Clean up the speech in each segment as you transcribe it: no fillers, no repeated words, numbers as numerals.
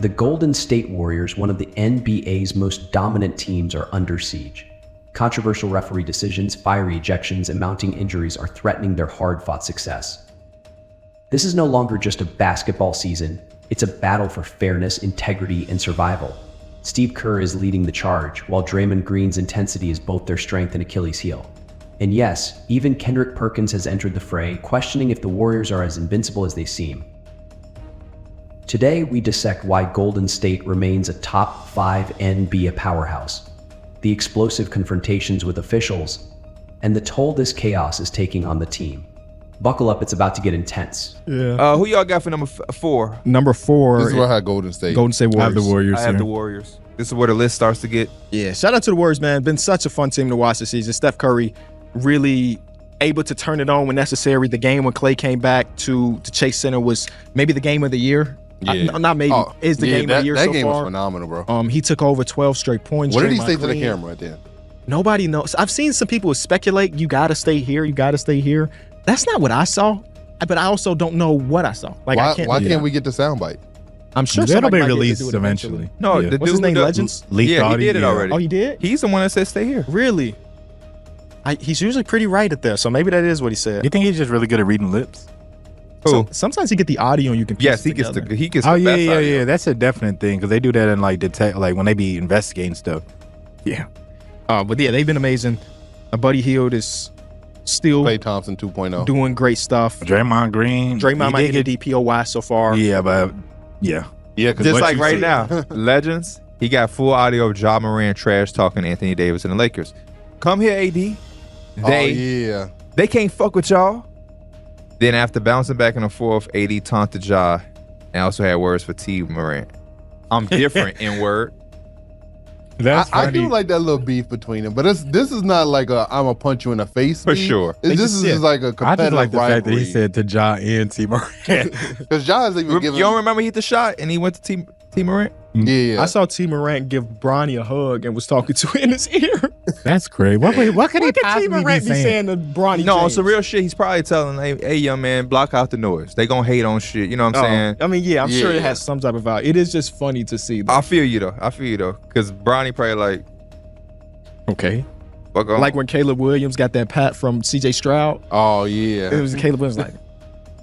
The Golden State Warriors, one of the NBA's most dominant teams, are under siege. Controversial referee decisions, fiery ejections, and mounting injuries are threatening their hard-fought success. This is no longer just a basketball season, it's a battle for fairness, integrity, and survival. Steve Kerr is leading the charge, while Draymond Green's intensity is both their strength and Achilles' heel. And yes, even Kendrick Perkins has entered the fray, questioning if the Warriors are as invincible as they seem. Today, we dissect why Golden State remains a top 5 NBA powerhouse, the explosive confrontations with officials, and the toll this chaos is taking on the team. Buckle up, it's about to get intense. Yeah. Who y'all got for number 4? Number 4. This is where I had Golden State. Golden State Warriors. I have the Warriors. I have the Warriors. This is where the list starts to get. Yeah, shout out to the Warriors, man. Been such a fun team to watch this season. Steph Curry really able to turn it on when necessary. The game when Klay came back to Chase Center was maybe the game of the year. Yeah. Not maybe. Is the game of the year so far. That game was phenomenal, bro. He took over 12 straight points. What did he Draymond say to the Green. camera at the end? Nobody knows. I've seen some people speculate, you got to stay here, you got to stay here. That's not what I saw, but I also don't know what I saw. Like, why can't we get the soundbite? I'm sure that'll somebody be might get to released do it eventually. No, Yeah. the What's his dude name, with the- Legends? Leaked Yeah, he audio, did it yeah. already. Oh, he did? He's the one that said stay here. Really? He's usually pretty right at there, so maybe that is what he said. You think he's just really good at reading lips? Who? Sometimes you get the audio and you can piece Yes, it he gets together. he gets Oh the yeah, best yeah, audio. yeah. That's a definite thing because they do that in like detect, like when they be investigating stuff. Yeah. But yeah, they've been amazing. Buddy Hield is still Klay Thompson 2.0. doing great stuff. Draymond Green. Draymond he might did get a DPOY so far. Yeah, but yeah. Yeah, because Just like right now, Legends, he got full audio of Ja Morant trash talking Anthony Davis and the Lakers. Come here, AD. They can't fuck with y'all. Then after bouncing back in the fourth, AD taunted Ja and also had words for T Morant. I'm different in word. That's I funny. do like that little beef between them, but this is not like a I'm gonna punch you in the face For beef. sure. This is just like a I competitive just like the fact that he rivalry. said to Ja and T. Morant. Because Ja's even You giving. don't remember he hit the shot and he went to T Morant? Yeah. I saw T. Morant give Bronny a hug and was talking to him in his ear. That's great. What could he What could T. possibly Morant be be saying? saying to Bronny No, on James? some real shit, he's probably telling, hey, young man, block out the noise. They gonna hate on shit. You know what I'm saying? I mean, yeah, I'm sure it Yeah. has some type of value. It is just funny to see. I feel you though. Because Bronny probably like, Okay. fuck on. Like when Caleb Williams got that pat from CJ Stroud. Oh yeah. It was Caleb Williams like,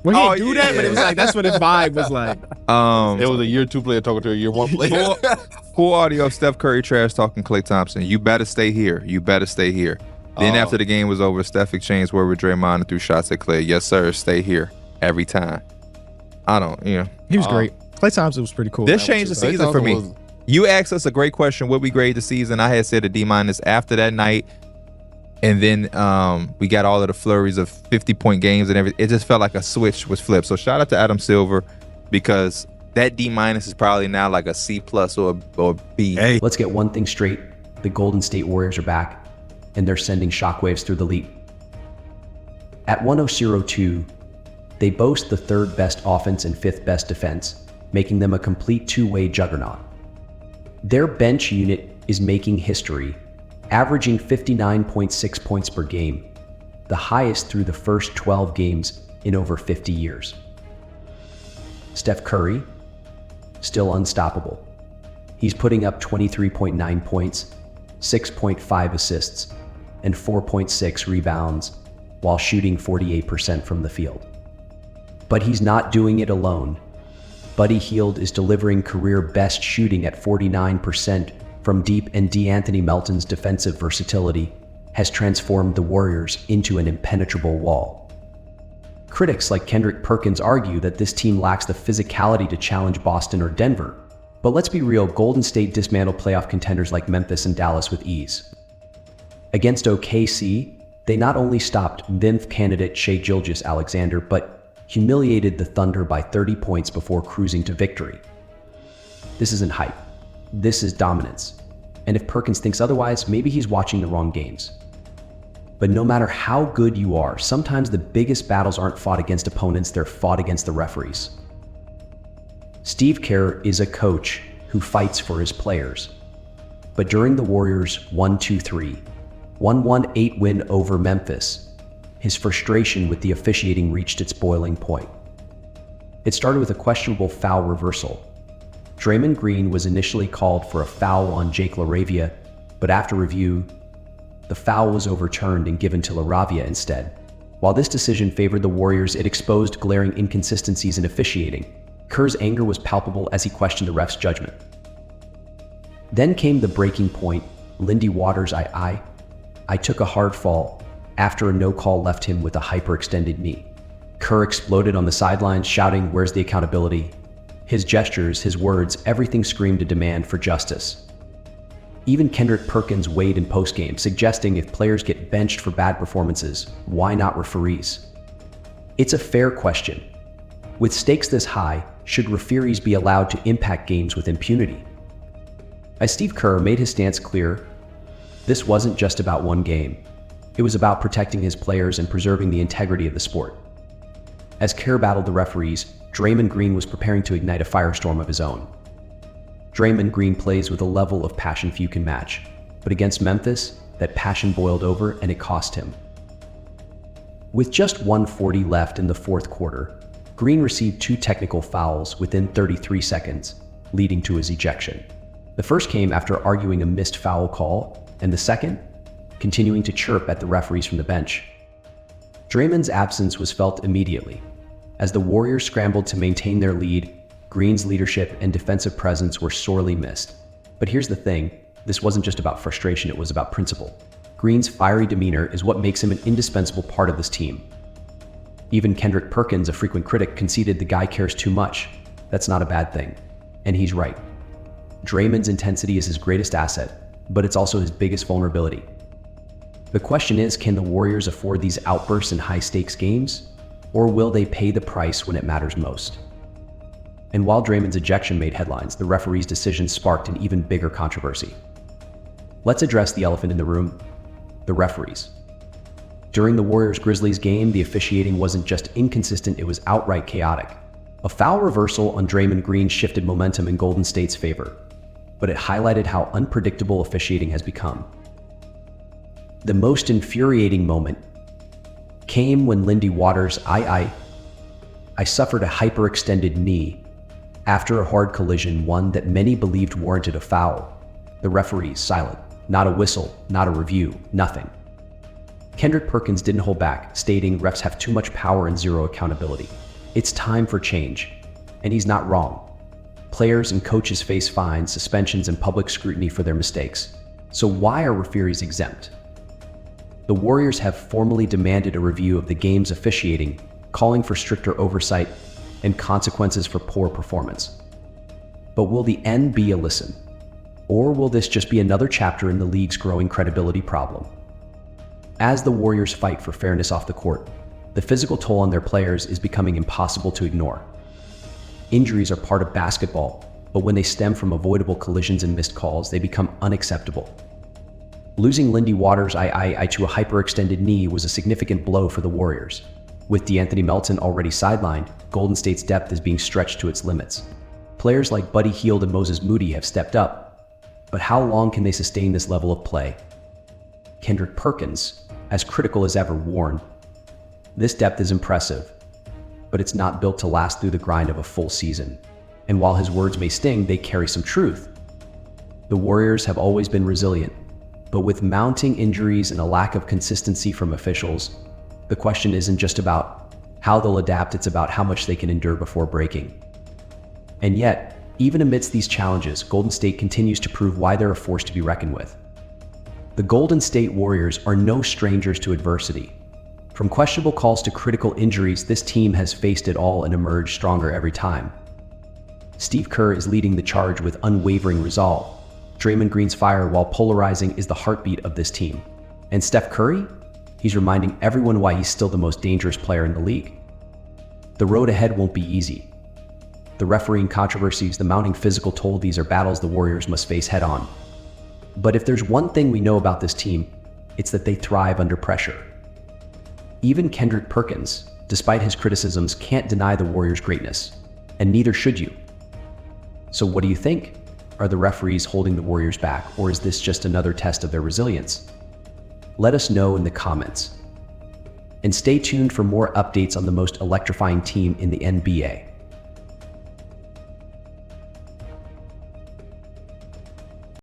well, he didn't do that, but it was like, that's what his vibe was like. It was a year 2 player talking to a year 1 player. Full audio of Steph Curry trash talking Klay Thompson. You better stay here. You better stay here. Then after the game was over, Steph exchanged word with Draymond and threw shots at Klay. Yes, sir. Stay here every time. I don't, He was great. Klay Thompson was pretty cool. This changed the Klay season for me. Thompson was- You asked us a great question. What we grade the season? I had said a D- after that night. And then we got all of the flurries of 50-point games and everything. It just felt like a switch was flipped. So shout out to Adam Silver because that D- is probably now like a C+ or B. Hey, Let's get one thing straight. The Golden State Warriors are back, and they're sending shockwaves through the league. At 1002, they boast the 3rd best offense and 5th best defense, making them a complete two-way juggernaut. Their bench unit is making history, averaging 59.6 points per game, the highest through the first 12 games in over 50 years. Steph Curry, still unstoppable. He's putting up 23.9 points, 6.5 assists, and 4.6 rebounds while shooting 48% from the field. But he's not doing it alone. Buddy Hield is delivering career best shooting at 49% from deep, and D'Anthony Melton's defensive versatility has transformed the Warriors into an impenetrable wall. Critics like Kendrick Perkins argue that this team lacks the physicality to challenge Boston or Denver. But let's be real, Golden State dismantled playoff contenders like Memphis and Dallas with ease. Against OKC, they not only stopped MVP candidate Shai Gilgeous-Alexander, but humiliated the Thunder by 30 points before cruising to victory. This isn't hype. This is dominance. And if Perkins thinks otherwise, maybe he's watching the wrong games. But no matter how good you are, sometimes the biggest battles aren't fought against opponents, they're fought against the referees. Steve Kerr is a coach who fights for his players. But during the Warriors' 1-2-3, 1-1-8 win over Memphis, his frustration with the officiating reached its boiling point. It started with a questionable foul reversal. Draymond Green was initially called for a foul on Jake LaRavia, but after review, the foul was overturned and given to LaRavia instead. While this decision favored the Warriors, it exposed glaring inconsistencies in officiating. Kerr's anger was palpable as he questioned the ref's judgment. Then came the breaking point. Lindy Waters, I took a hard fall after a no call left him with a hyperextended knee. Kerr exploded on the sidelines, shouting, "Where's the accountability?" His gestures, his words, everything screamed a demand for justice. Even Kendrick Perkins weighed in postgame, suggesting if players get benched for bad performances, why not referees? It's a fair question. With stakes this high, should referees be allowed to impact games with impunity? As Steve Kerr made his stance clear, this wasn't just about one game. It was about protecting his players and preserving the integrity of the sport. As Kerr battled the referees, Draymond Green was preparing to ignite a firestorm of his own. Draymond Green plays with a level of passion few can match, but against Memphis, that passion boiled over and it cost him. With just 1:40 left in the fourth quarter, Green received 2 technical fouls within 33 seconds, leading to his ejection. The first came after arguing a missed foul call, and the second, continuing to chirp at the referees from the bench. Draymond's absence was felt immediately. As the Warriors scrambled to maintain their lead, Green's leadership and defensive presence were sorely missed. But here's the thing, this wasn't just about frustration, it was about principle. Green's fiery demeanor is what makes him an indispensable part of this team. Even Kendrick Perkins, a frequent critic, conceded the guy cares too much. That's not a bad thing. And he's right. Draymond's intensity is his greatest asset, but it's also his biggest vulnerability. The question is, can the Warriors afford these outbursts in high-stakes games? Or will they pay the price when it matters most? And while Draymond's ejection made headlines, the referee's decision sparked an even bigger controversy. Let's address the elephant in the room, the referees. During the Warriors-Grizzlies game, the officiating wasn't just inconsistent, it was outright chaotic. A foul reversal on Draymond Green shifted momentum in Golden State's favor, but it highlighted how unpredictable officiating has become. The most infuriating moment came when Lindy Waters, I suffered a hyperextended knee after a hard collision, one that many believed warranted a foul. The referees silent, not a whistle, not a review, nothing. Kendrick Perkins didn't hold back, stating refs have too much power and zero accountability. It's time for change. And he's not wrong. Players and coaches face fines, suspensions, and public scrutiny for their mistakes. So why are referees exempt? The Warriors have formally demanded a review of the game's officiating, calling for stricter oversight and consequences for poor performance. But will the end be a listen? Or will this just be another chapter in the league's growing credibility problem? As the Warriors fight for fairness off the court, the physical toll on their players is becoming impossible to ignore. Injuries are part of basketball, but when they stem from avoidable collisions and missed calls, they become unacceptable. Losing Lindy Waters to a hyperextended knee was a significant blow for the Warriors. With DeAnthony Melton already sidelined, Golden State's depth is being stretched to its limits. Players like Buddy Hield and Moses Moody have stepped up, but how long can they sustain this level of play? Kendrick Perkins, as critical as ever, warned, "This depth is impressive, but it's not built to last through the grind of a full season." And while his words may sting, they carry some truth. The Warriors have always been resilient, but with mounting injuries and a lack of consistency from officials, the question isn't just about how they'll adapt, it's about how much they can endure before breaking. And yet, even amidst these challenges, Golden State continues to prove why they're a force to be reckoned with. The Golden State Warriors are no strangers to adversity. From questionable calls to critical injuries, this team has faced it all and emerged stronger every time. Steve Kerr is leading the charge with unwavering resolve. Draymond Green's fire, while polarizing, is the heartbeat of this team. And Steph Curry? He's reminding everyone why he's still the most dangerous player in the league. The road ahead won't be easy. The refereeing controversies, the mounting physical toll, these are battles the Warriors must face head on. But if there's one thing we know about this team, it's that they thrive under pressure. Even Kendrick Perkins, despite his criticisms, can't deny the Warriors' greatness, and neither should you. So what do you think? Are the referees holding the Warriors back, or is this just another test of their resilience? Let us know in the comments. And stay tuned for more updates on the most electrifying team in the NBA.